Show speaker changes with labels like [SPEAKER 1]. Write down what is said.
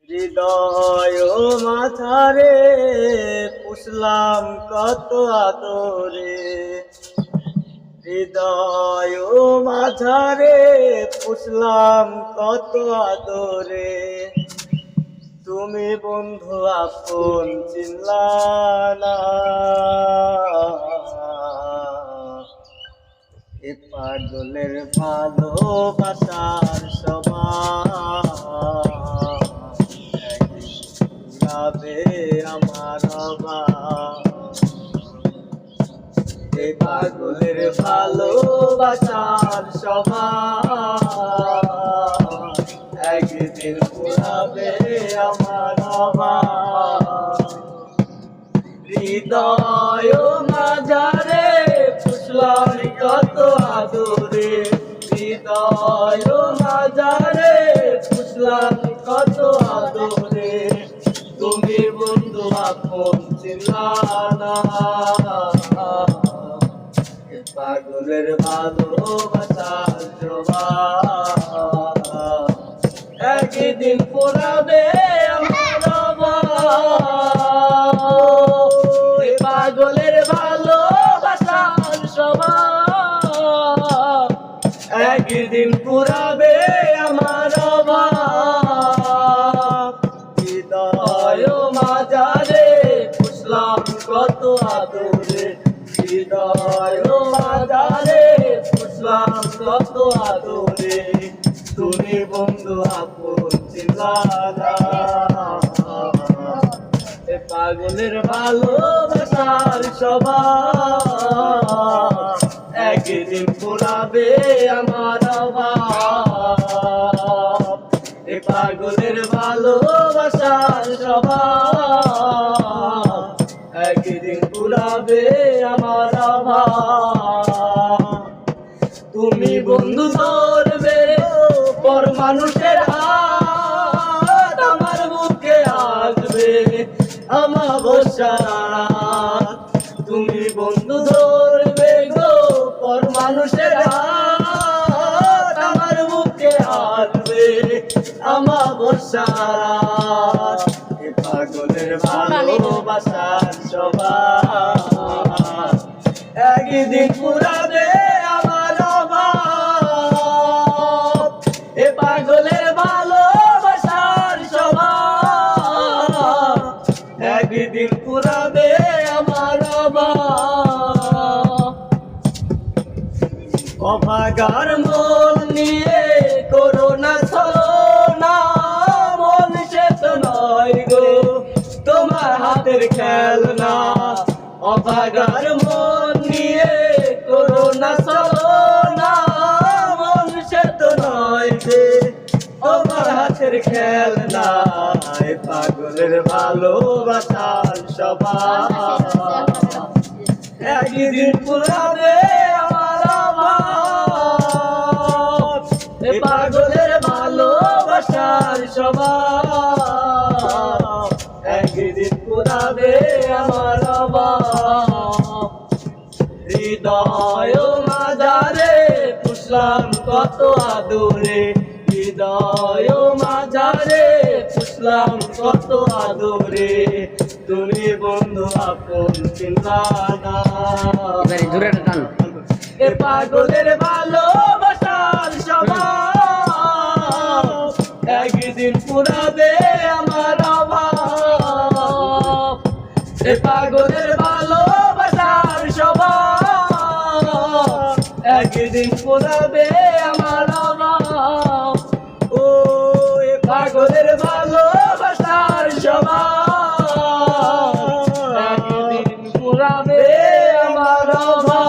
[SPEAKER 1] হৃদয় মাঝারে পুষলাম কত আদরে, হৃদয় মাঝারে পুষলাম কত আদরে। তুমি বন্ধু আপন চিনলা না, এ পাগলের ভালোবাসার সবাই আমার অভাব। এ পাগলের ভালোবাসার সবাই একদিন পুরাবে আমার অভাব। হৃদয় মাঝারে পুষলাম কত আদরে, হৃদয় মাঝারে পুষলাম কত আদরে। তুমি বন্ধু আপন চিনলা না, পাগলের ভালোবাসার জবাব একদিন পুরাবে আমার অভাব। পাগলের ভালোবাসার সবাই একদিন পুরাবে আমার অভাব। হৃদয় মাঝারে পুষলাম কত আদরে, হৃদয় মাঝারে পুষলাম কত আদরে। তুমি বন্ধু আপন চিনলা না, পাগলের ভালোবাসার সবাই একদিন পুরাবে আমার অভাব। এ পাগলের ভালোবাসার সবাই একদিন পুরাবে আমার অভাব। তুমি বন্ধু ধরবে পর মানুষের হাত, আমার বুকে আসবে আমাবস্যা। তুমি বন্ধু ধরবে গো পর মানুষের হাত, আমার বুকে আসবে আমাবস্যা। এ পাগলের ভালোবাসার সবাই একদিন পুরাবে আমার অভাব। এ পাগলের ভালোবাসার সবাই একদিন পুরাবে আমার অভাব। অভাগার মন নিয়ে করো না ছলনা, মন সে তো নয় গো তোমার হাতের খেলনা। অভাগার মন নিয়ে করো না ছলনা, মন সে তো নয় যে তোমার হাতের খেলনা। পাগলের ভালোবাসার সবাই একদিন পুরাবে আমার অভাব। এ পাগলের ভালোবাসার সবাই একদিন পুরাবে আমার অভাব। হৃদয় মাঝারে পুষলাম কত আদরে, হৃদয় মাঝারে পুষলাম কত আদরে। তুমি বন্ধু আপন চিনলা না, এ পাগলের ভালোবাসার সবাই একদিন পুরাবে আমার অভাব। এ পাগলের ভালোবাসার সবাই একদিন পুরাবে আমার অভাব। ও এ পাগলের ভালোবাসার সবাই একদিন পুরাবে আমার অভাব।